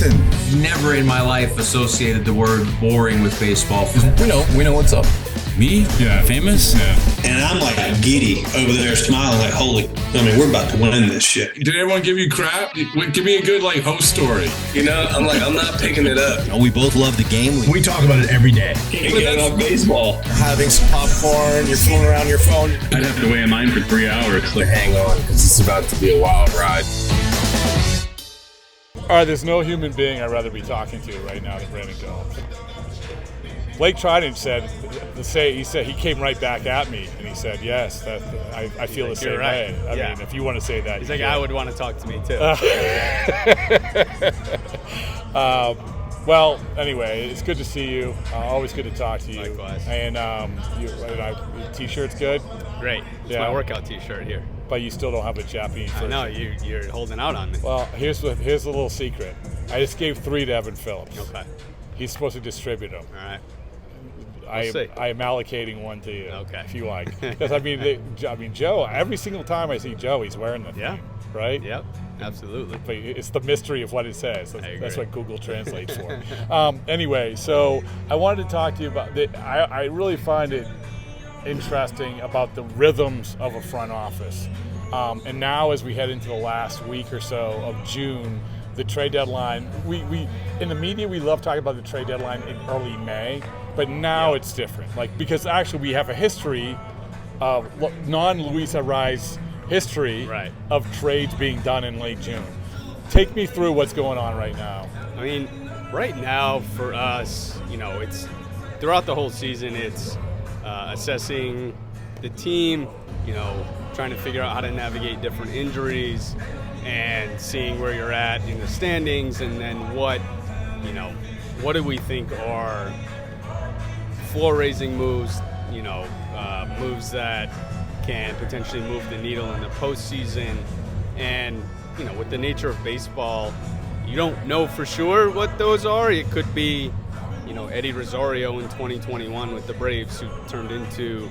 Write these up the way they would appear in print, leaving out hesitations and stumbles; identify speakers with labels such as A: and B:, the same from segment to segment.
A: listen, never in my life associated the word boring with baseball.
B: We know what's up.
C: Me? Yeah. Famous? Yeah.
D: And I'm like giddy over there smiling like, we're about to win this shit.
C: Did everyone give you crap? Give me a good host story.
B: I'm not picking it up.
E: We both love the game.
F: We talk about it every day.
B: Get on baseball.
F: Having some popcorn, you're fooling around your phone.
G: I'd have to wait in line for 3 hours.
F: Hang on, because it's about to be a wild ride.
H: All right, there's no human being I'd rather be talking to right now than Brandon Gomes. Blake Trident he came right back at me and he said, yes, I feel the same way. I mean, if you want to say that.
I: He's like, I would want to talk to me too.
H: Well, anyway, it's good to see you. Always good to talk to you.
I: Likewise.
H: And T-shirt's good?
I: Great. It's my workout T-shirt here.
H: But you still don't have a Japanese version.
I: I know, you're holding out on me.
H: Well, here's a little secret. I just gave 3 to Evan Phillips.
I: Okay.
H: He's supposed to distribute them.
I: All right.
H: I am allocating one to you, if you like. Because Joe. Every single time I see Joe, he's wearing the thing, right?
I: Yep, absolutely.
H: But it's the mystery of what it says. That's what Google translates for. Anyway, so I wanted to talk to you about. I really find it interesting about the rhythms of a front office, and now as we head into the last week or so of June. The trade deadline. We in the media we love talking about the trade deadline in early May, but now it's different. Because actually we have a history of non-Luis Arraez history of trades being done in late June. Take me through what's going on right now.
I: I mean, right now for us, it's throughout the whole season. It's assessing the team, trying to figure out how to navigate different injuries. And seeing where you're at in the standings, and then what do we think are floor-raising moves, moves that can potentially move the needle in the postseason. And, with the nature of baseball, you don't know for sure what those are. It could be, Eddie Rosario in 2021 with the Braves, who turned into,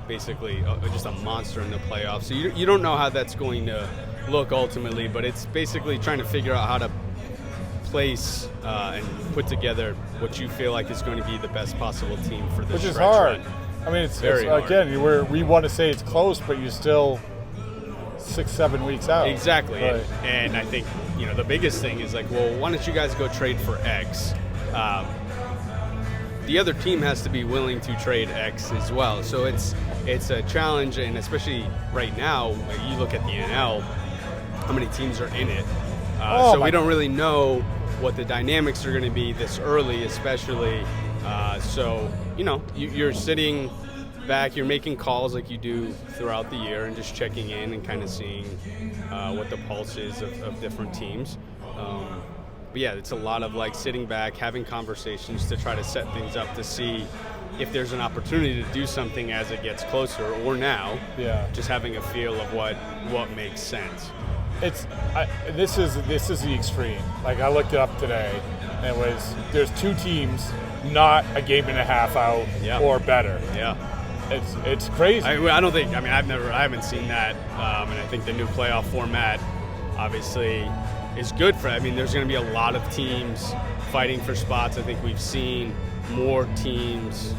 I: basically just a monster in the playoffs. So you don't know how that's going to look ultimately, but it's basically trying to figure out how to place and put together what you feel like is going to be the best possible team for this
H: which is
I: stretch
H: hard.
I: run.
H: I mean, it's
I: very hard.
H: Again, we want to say it's close, but you're still 6-7 weeks out.
I: Exactly.
H: Right.
I: And I think the biggest thing is why don't you guys go trade for X? The other team has to be willing to trade X as well. So it's a challenge, and especially right now, you look at the NL, how many teams are in it. So we don't really know what the dynamics are going to be this early, especially. So, you're sitting back, you're making calls like you do throughout the year and just checking in and kind of seeing what the pulse is of different teams. But yeah, it's a lot of sitting back, having conversations to try to set things up to see if there's an opportunity to do something as it gets closer, or now, just having a feel of what makes sense.
H: This is the extreme. I looked it up today, and there's 2 teams not a game and a half out or better.
I: Yeah,
H: it's crazy.
I: I haven't seen that, and I think the new playoff format obviously is good for. There's going to be a lot of teams fighting for spots. I think we've seen more teams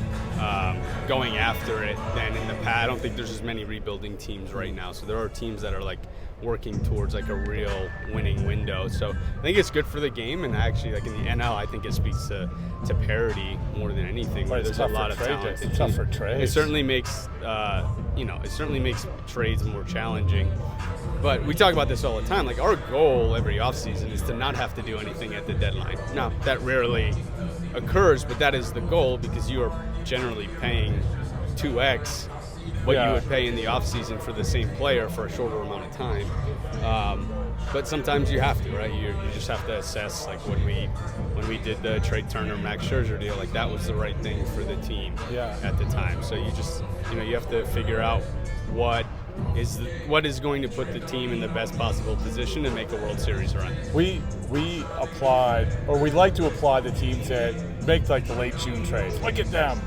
I: going after it than in the past. I don't think there's as many rebuilding teams right now, so there are teams that are working towards a real winning window. So I think it's good for the game, and actually in the NL, I think it speaks to parity more than anything.
H: But
I: there's a lot of talent.
H: It's tough for trades.
I: It certainly makes trades more challenging. But we talk about this all the time. Our goal every offseason is to not have to do anything at the deadline. Now, that rarely occurs, but that is the goal, because you are generally paying 2x what you would pay in the offseason for the same player for a shorter amount of time. But sometimes you have to, right? You just have to assess, when we did the Trey Turner Max Scherzer deal, that was the right thing for the team at the time. So you just you have to figure out what is going to put the team in the best possible position to make a World Series run.
H: We applaud, or we like to applaud the teams that make the late June trades. Look at them.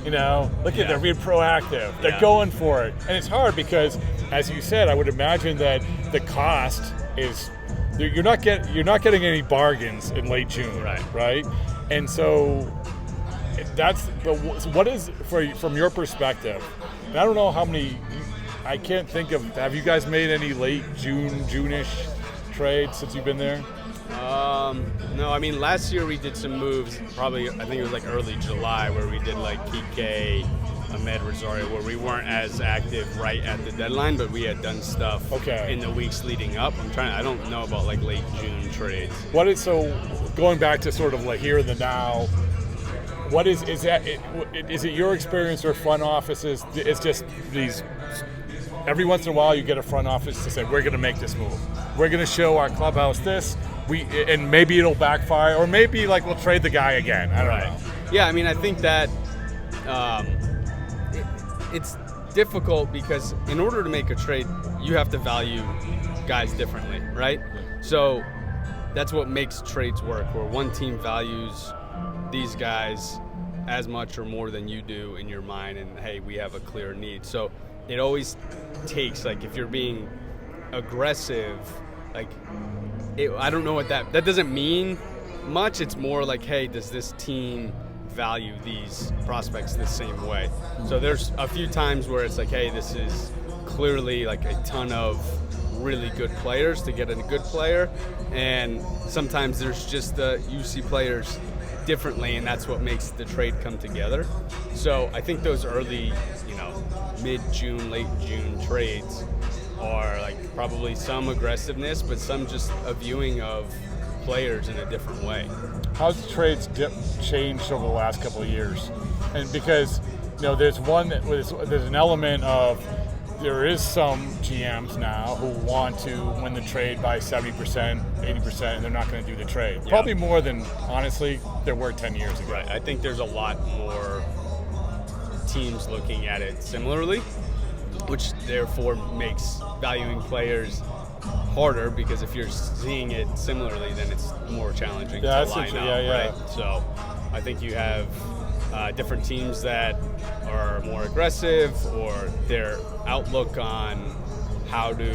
H: Look at they're being proactive. They're going for it. And it's hard because, as you said, I would imagine that the cost is you're not getting any bargains in late June, right? And so what is from your perspective? And I don't know how many. I can't think of. Have you guys made any late June-ish trades since you've been there?
I: No, I mean last year we did some moves. Probably I think it was like early July where we did like Kike, Amed Rosario, where we weren't as active right at the deadline, but we had done stuff in the weeks leading up. I don't know about like late June trades.
H: Going back to sort of like here and the now, what is it your experience or front offices? It's just these. Every once in a while, you get a front office to say, "We're going to make this move. We're going to show our clubhouse this." And maybe it'll backfire, or maybe like we'll trade the guy again. I don't know.
I: Yeah, I mean, I think that it's difficult because in order to make a trade, you have to value guys differently, right? So that's what makes trades work, where one team values these guys as much or more than you do in your mind, and hey, we have a clear need. So it always takes, like, if you're being aggressive, like, I don't know what that doesn't mean much. It's more like, hey, does this team value these prospects the same way? So there's a few times where it's like, hey, this is clearly like a ton of really good players to get a good player, and sometimes there's just you see players differently, and that's what makes the trade come together. So I think those early, mid-June, late June trades are like probably some aggressiveness, but some just a viewing of players in a different way.
H: How's the trades changed over the last couple of years? And because there's an element of there is some GMs now who want to win the trade by 70%, 80%, and they're not going to do the trade. Yeah. Probably more than, honestly, there were 10 years ago.
I: Right. I think there's a lot more teams looking at it similarly, which therefore makes valuing players harder, because if you're seeing it similarly, then it's more challenging to line up, right? So I think you have different teams that are more aggressive, or their outlook on how to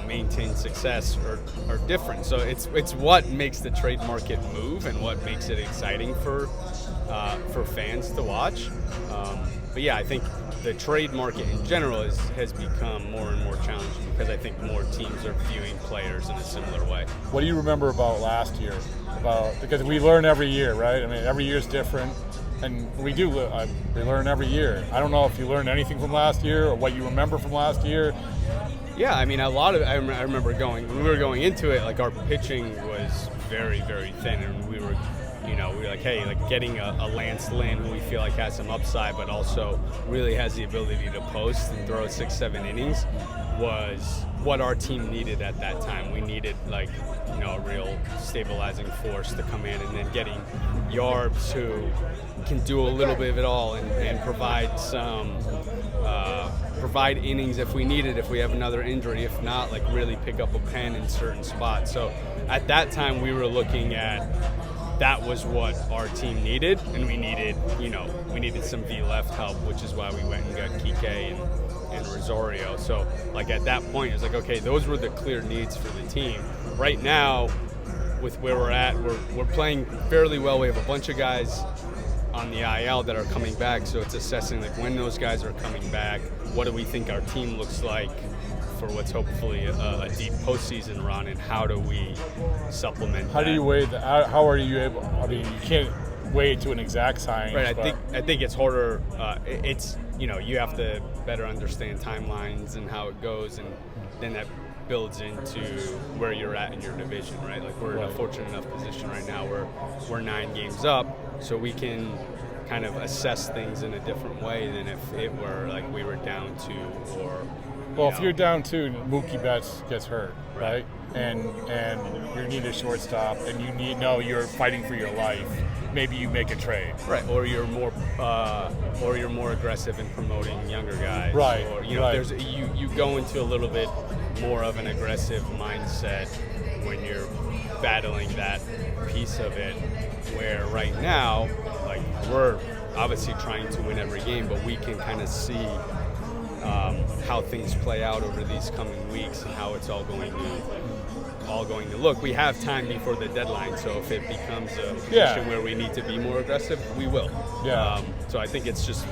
I: maintain success are different. So it's what makes the trade market move and what makes it exciting for fans to watch. But yeah, I think the trade market in general has become more and more challenging, because I think more teams are viewing players in a similar way.
H: What do you remember about last year? Because we learn every year, right? I mean, every year is different, and we learn every year. I don't know if you learned anything from last year or what you remember from last year.
I: Yeah, I mean, I remember when we were going into it, like, our pitching was very, very thin, and we were like, hey, like, getting a Lance Lynn, who we feel like has some upside, but also really has the ability to post and throw 6-7 innings, was what our team needed at that time. We needed, like, a real stabilizing force to come in, and then getting Yarbs, who can do a little bit of it all and provide some provide innings if we need it, if we have another injury. If not, like, really pick up a pen in certain spots. So at that time, we were looking at that was what our team needed, and we needed some V left help, which is why we went and got Kike and Rosario. So, like, at that point, it's like, okay, those were the clear needs for the team. Right now, with where we're at, we're playing fairly well. We have a bunch of guys on the IL that are coming back, so it's assessing, like, when those guys are coming back, what do we think our team looks like for what's hopefully a deep postseason run, and how do we supplement
H: How do you weigh that? How are you able? I mean, you can't weigh it to an exact science.
I: Right. I think it's harder. It's you have to better understand timelines and how it goes, and then that builds into where you're at in your division, right? Like, we're in a fortunate enough position right now where we're 9 games up, so we can kind of assess things in a different way than if it were like we were down 2 or.
H: Well, if you're down 2, Mookie Betts gets hurt, right? And you need a shortstop, and you're fighting for your life. Maybe you make a trade,
I: right? Or you're more aggressive in promoting younger guys,
H: right?
I: Or there's you go into a little bit more of an aggressive mindset when you're battling that piece of it. Where right now, like, we're obviously trying to win every game, but we can kind of see how things play out over these coming weeks and how it's all going to look. We have time before the deadline, so if it becomes a position where we need to be more aggressive, we will. So I think it's just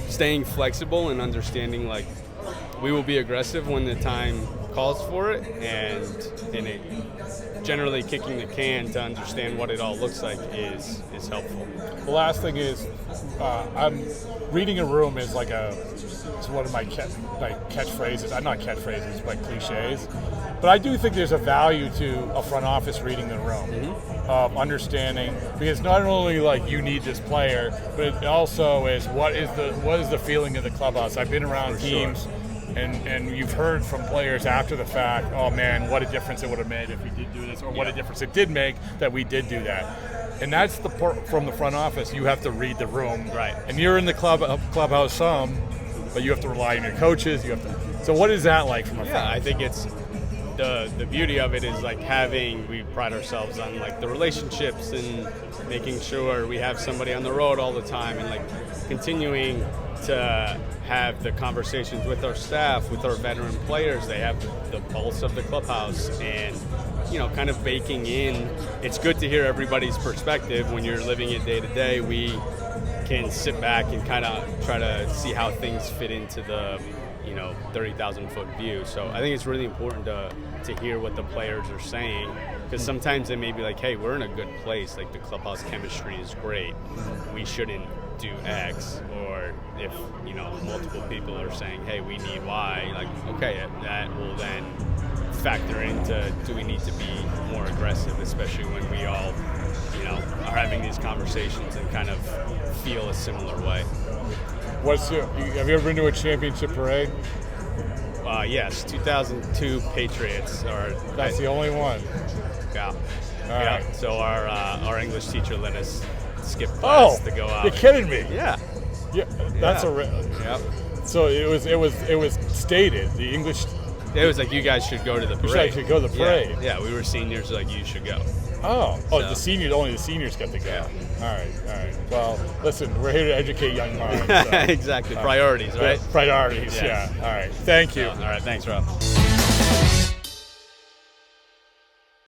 I: staying flexible and understanding, like, we will be aggressive when the time calls for it, and generally kicking the can to understand what it all looks like is helpful.
H: The last thing is, I'm reading a room is it's one of my catchphrases. Not catchphrases, but cliches. But I do think there's a value to a front office reading the room, understanding, because not only like you need this player, but it also is what is the feeling of the clubhouse. I've been around teams. And you've heard from players after the fact, oh man, what a difference it would have made if we did do this, or what a difference it did make that we did do that. And that's the part from the front office. You have to read the room,
I: right? And
H: you're in the clubhouse some, but you have to rely on your coaches. So what is that like from a front office?
I: I think it's the beauty of it is like we pride ourselves on like the relationships and making sure we have somebody on the road all the time, and like continuing to have the conversations with our staff, with our veteran players. They have the pulse of the clubhouse, and kind of baking in. It's good to hear everybody's perspective when you're living it day to day. We can sit back and kind of try to see how things fit into the 30,000 foot view. So I think it's really important to hear what the players are saying, because sometimes they may be like, hey, we're in a good place, like the clubhouse chemistry is great, we shouldn't do X. Or if multiple people are saying, hey, we need Y, like, okay, that will then factor into, do we need to be more aggressive, especially when we all are having these conversations and kind of feel a similar way.
H: Have you ever been to a championship parade?
I: Yes, 2002 Patriots.
H: That's the only one.
I: Yeah.
H: All right.
I: So our English teacher let us skip class to go out.
H: You're kidding me.
I: Yeah.
H: Yeah. That's
I: Yep.
H: So it was stated, the English.
I: It was like, you guys should go to the parade.
H: You should go to the parade.
I: Yeah, we were seniors, like, you should go.
H: So. The seniors, only the seniors get to go.
I: Yeah.
H: All right. Well, listen, we're here to educate young minds. So.
I: Exactly. Priorities, right?
H: Priorities, yeah. All right. Thank you.
I: All right. Thanks, Rob.